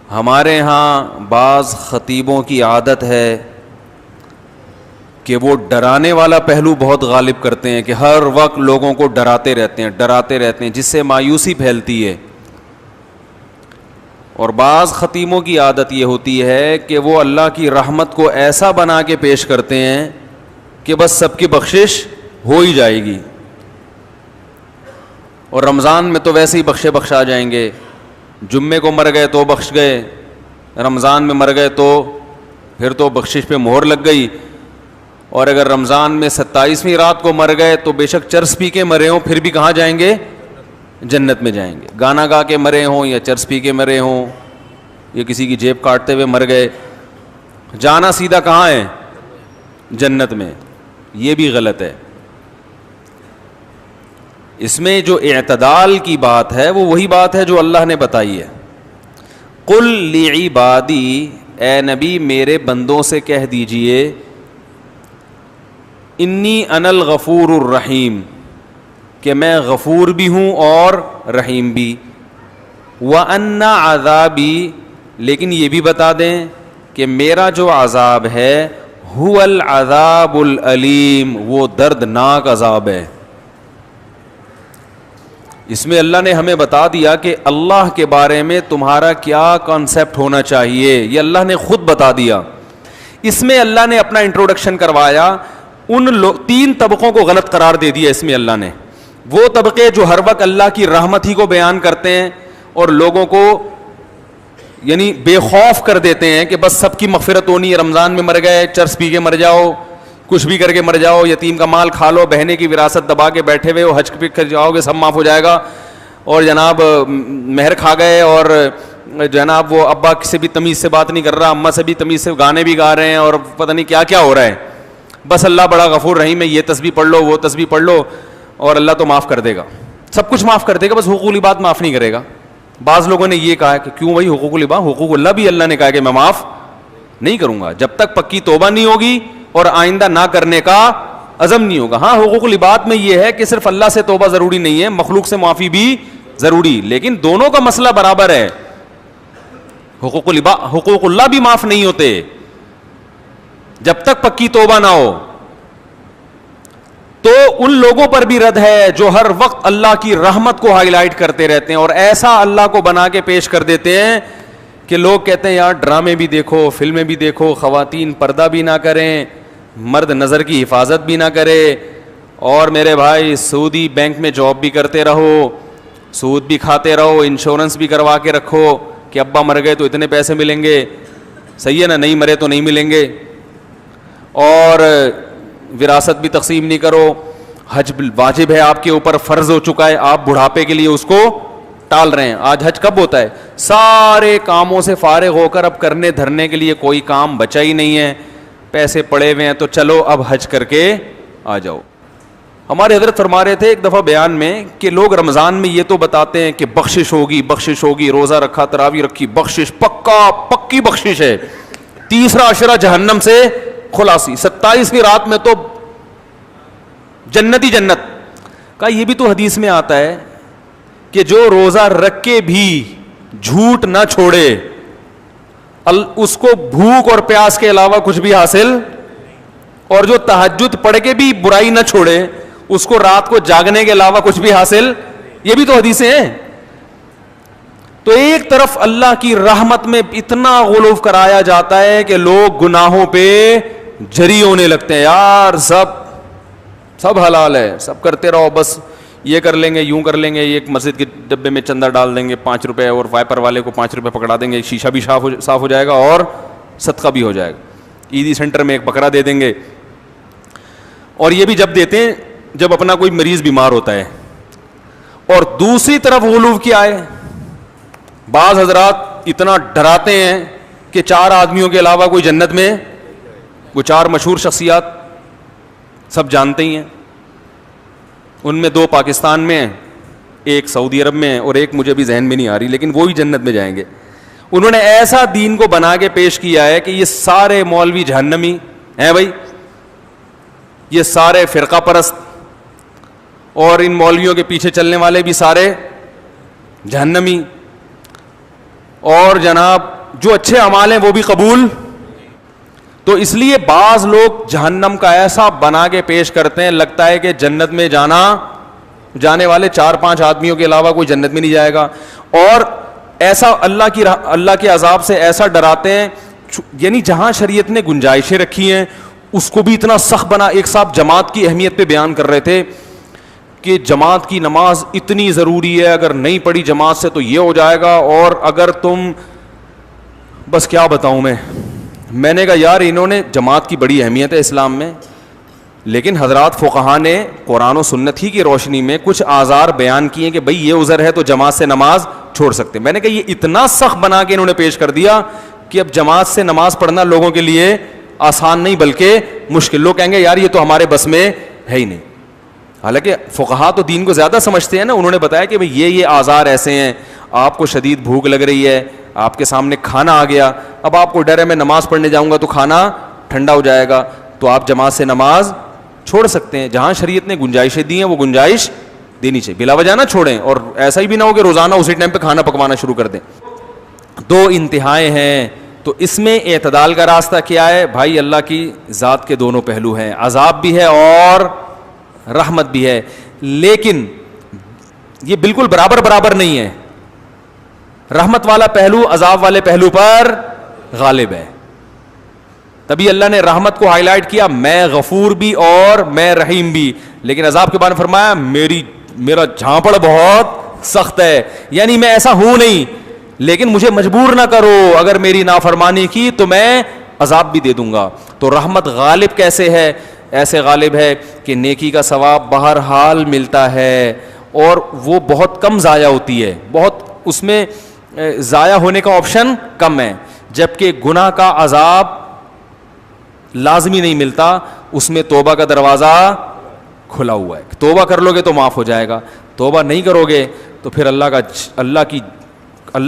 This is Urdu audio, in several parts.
ہمارے ہاں بعض خطیبوں کی عادت ہے کہ وہ ڈرانے والا پہلو بہت غالب کرتے ہیں، کہ ہر وقت لوگوں کو ڈراتے رہتے ہیں جس سے مایوسی پھیلتی ہے. اور بعض خطیبوں کی عادت یہ ہوتی ہے کہ وہ اللہ کی رحمت کو ایسا بنا کے پیش کرتے ہیں کہ بس سب کی بخشش ہو ہی جائے گی، اور رمضان میں تو ویسے ہی بخشا جائیں گے. جمعے کو مر گئے تو بخش گئے، رمضان میں مر گئے تو پھر تو بخشش پہ مہر لگ گئی. اور اگر رمضان میں 27ویں رات کو مر گئے تو بے شک چرس پی کے مرے ہوں پھر بھی کہاں جائیں گے؟ جنت میں جائیں گے. گانا گا کے مرے ہوں یا چرس پی کے مرے ہوں یا کسی کی جیب کاٹتے ہوئے مر گئے، جانا سیدھا کہاں ہے؟ جنت میں. یہ بھی غلط ہے. اس میں جو اعتدال کی بات ہے وہ وہی بات ہے جو اللہ نے بتائی ہے. قل لعبادی، اے نبی میرے بندوں سے کہہ دیجئے، انی انا الغفور الرحیم، کہ میں غفور بھی ہوں اور رحیم بھی. وَأَنَّ عَذَابِي، لیکن یہ بھی بتا دیں کہ میرا جو عذاب ہے هُوَ الْعَذَابُ الْأَلِيمُ، وہ دردناک عذاب ہے. اس میں اللہ نے ہمیں بتا دیا کہ اللہ کے بارے میں تمہارا کیا کانسیپٹ ہونا چاہیے، یہ اللہ نے خود بتا دیا. اس میں اللہ نے اپنا انٹروڈکشن کروایا. ان 3 طبقوں کو غلط قرار دے دیا اس میں اللہ نے. وہ طبقے جو ہر وقت اللہ کی رحمت ہی کو بیان کرتے ہیں اور لوگوں کو یعنی بے خوف کر دیتے ہیں کہ بس سب کی مغفرت ہونی ہے، رمضان میں مر گئے چرس پی کے مر جاؤ، کچھ بھی کر کے مر جاؤ، یتیم کا مال کھا لو، بہنے کی وراثت دبا کے بیٹھے ہوئے ہو، حج پہ کر جاؤ گے سب معاف ہو جائے گا، اور جناب مہر کھا گئے، اور جناب وہ ابا سے بھی تمیز سے بات نہیں کر رہا، اماں سے بھی تمیز سے گانے بھی گا رہے ہیں، اور پتہ نہیں کیا کیا ہو رہا ہے. بس اللہ بڑا غفور رحیم ہے، یہ تسبیح پڑھ لو وہ تسبیح پڑھ لو اور اللہ تو معاف کر دے گا، سب کچھ معاف کر دے گا، بس حقوق العباد معاف نہیں کرے گا. بعض لوگوں نے یہ کہا کہ کیوں بھائی حقوق العباد، حقوق اللہ بھی اللہ نے کہا کہ میں معاف نہیں کروں گا جب تک پکی توبہ نہیں ہوگی اور آئندہ نہ کرنے کا عزم نہیں ہوگا. ہاں حقوق العباد میں یہ ہے کہ صرف اللہ سے توبہ ضروری نہیں ہے، مخلوق سے معافی بھی ضروری، لیکن دونوں کا مسئلہ برابر ہے. حقوق اللہ بھی معاف نہیں ہوتے جب تک پکی توبہ نہ ہو. تو ان لوگوں پر بھی رد ہے جو ہر وقت اللہ کی رحمت کو ہائی لائٹ کرتے رہتے ہیں اور ایسا اللہ کو بنا کے پیش کر دیتے ہیں کہ لوگ کہتے ہیں یار ڈرامے بھی دیکھو، فلمیں بھی دیکھو، خواتین پردہ بھی نہ کریں، مرد نظر کی حفاظت بھی نہ کرے، اور میرے بھائی سعودی بینک میں جاب بھی کرتے رہو، سود بھی کھاتے رہو، انشورنس بھی کروا کے رکھو کہ ابا مر گئے تو اتنے پیسے ملیں گے، صحیح ہے نا، نہیں مرے تو نہیں ملیں گے، اور وراثت بھی تقسیم نہیں کرو، حج واجب ہے آپ کے اوپر، فرض ہو چکا ہے، آپ بڑھاپے کے لیے اس کو ٹال رہے ہیں. آج حج کب ہوتا ہے؟ سارے کاموں سے فارغ ہو کر اب کرنے دھرنے کے لیے کوئی کام بچا ہی نہیں ہے، پیسے پڑے ہوئے ہیں تو چلو اب حج کر کے آ جاؤ. ہمارے حضرت فرما رہے تھے ایک دفعہ بیان میں کہ لوگ رمضان میں یہ تو بتاتے ہیں کہ بخشش ہوگی، روزہ رکھا، تراویح رکھی، بخشش پکی بخشش ہے، 30 عشرہ جہنم سے خلاصی، 27ویں رات میں تو جنت ہی جنت کا. یہ بھی تو حدیث میں آتا ہے کہ جو روزہ رکھ کے بھی جھوٹ نہ چھوڑے اس کو بھوک اور پیاس کے علاوہ کچھ بھی حاصل، اور جو تہجد پڑھ کے بھی برائی نہ چھوڑے اس کو رات کو جاگنے کے علاوہ کچھ بھی حاصل. یہ بھی تو حدیثیں ہیں. تو ایک طرف اللہ کی رحمت میں اتنا غلو کرایا جاتا ہے کہ لوگ گناہوں پہ جری ہونے لگتے ہیں، یار سب حلال ہے، سب کرتے رہو، بس یہ کر لیں گے، یوں کر لیں گے، ایک مسجد کے ڈبے میں چندہ ڈال دیں گے 5 روپے اور وائپر والے کو 5 روپے پکڑا دیں گے، شیشہ بھی صاف ہو جائے گا اور صدقہ بھی ہو جائے گا. عیدی سینٹر میں ایک بکرا دے دیں گے، اور یہ بھی جب دیتے ہیں جب اپنا کوئی مریض بیمار ہوتا ہے. اور دوسری طرف غلو کیا ہے، بعض حضرات اتنا ڈراتے ہیں کہ 4 آدمیوں کے علاوہ کوئی جنت میں، وہ 4 مشہور شخصیات سب جانتے ہی ہیں، ان میں 2 پاکستان میں ہیں، ایک سعودی عرب میں ہے، اور ایک مجھے بھی ذہن میں نہیں آ رہی، لیکن وہی جنت میں جائیں گے. انہوں نے ایسا دین کو بنا کے پیش کیا ہے کہ یہ سارے مولوی جہنمی ہیں بھائی، یہ سارے فرقہ پرست اور ان مولویوں کے پیچھے چلنے والے بھی سارے جہنمی، اور جناب جو اچھے اعمال ہیں وہ بھی قبول. تو اس لیے بعض لوگ جہنم کا ایسا بنا کے پیش کرتے ہیں, لگتا ہے کہ جنت میں جانے والے 4-5 آدمیوں کے علاوہ کوئی جنت میں نہیں جائے گا, اور ایسا اللہ کے عذاب سے ایسا ڈراتے ہیں. یعنی جہاں شریعت نے گنجائشیں رکھی ہیں اس کو بھی اتنا سخت بنا. ایک صاحب جماعت کی اہمیت پہ بیان کر رہے تھے کہ جماعت کی نماز اتنی ضروری ہے, اگر نہیں پڑھی جماعت سے تو یہ ہو جائے گا, اور اگر تم, بس کیا بتاؤں میں نے کہا یار انہوں نے, جماعت کی بڑی اہمیت ہے اسلام میں, لیکن حضرات فقہا نے قرآن و سنت ہی کی روشنی میں کچھ آزار بیان کیے کہ بھئی یہ عذر ہے تو جماعت سے نماز چھوڑ سکتے. میں نے کہا یہ اتنا سخت بنا کے انہوں نے پیش کر دیا کہ اب جماعت سے نماز پڑھنا لوگوں کے لیے آسان نہیں بلکہ مشکل. لوگ کہیں گے یار یہ تو ہمارے بس میں ہے ہی نہیں. حالانکہ فقہا تو دین کو زیادہ سمجھتے ہیں نا. انہوں نے بتایا کہ بھئی یہ آزار ایسے ہیں, آپ کو شدید بھوک لگ رہی ہے, آپ کے سامنے کھانا آ گیا, اب آپ کو ڈر ہے میں نماز پڑھنے جاؤں گا تو کھانا ٹھنڈا ہو جائے گا, تو آپ جماعت سے نماز چھوڑ سکتے ہیں. جہاں شریعت نے گنجائشیں دی ہیں وہ گنجائش دینی چاہیے, بلا وجہ نہ چھوڑیں, اور ایسا ہی بھی نہ ہو کہ روزانہ اسی ٹائم پہ کھانا پکوانا شروع کر دیں. 2 انتہائیں ہیں, تو اس میں اعتدال کا راستہ کیا ہے بھائی؟ اللہ کی ذات کے دونوں پہلو ہیں, عذاب بھی ہے اور رحمت بھی ہے, لیکن یہ بالکل برابر نہیں ہے. رحمت والا پہلو عذاب والے پہلو پر غالب ہے. تبھی اللہ نے رحمت کو ہائی لائٹ کیا, میں غفور بھی اور میں رحیم بھی, لیکن عذاب کے بارے میں فرمایا میرا جھانپڑ بہت سخت ہے. یعنی میں ایسا ہوں نہیں, لیکن مجھے مجبور نہ کرو, اگر میری نافرمانی کی تو میں عذاب بھی دے دوں گا. تو رحمت غالب کیسے ہے؟ ایسے غالب ہے کہ نیکی کا ثواب بہرحال ملتا ہے, اور وہ بہت کم ضائع ہوتی ہے, بہت اس میں ضائع ہونے کا آپشن کم ہے. جبکہ گناہ کا عذاب لازمی نہیں ملتا, اس میں توبہ کا دروازہ کھلا ہوا ہے. توبہ کر لو گے تو معاف ہو جائے گا, توبہ نہیں کرو گے تو پھر اللہ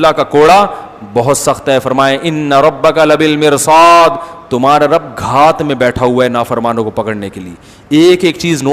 کا کوڑا بہت سخت ہے. فرمائے ان ربک لبالمرصاد, تمہارا رب گھات میں بیٹھا ہوا ہے نافرمانوں کو پکڑنے کے لیے. ایک ایک چیز نوٹ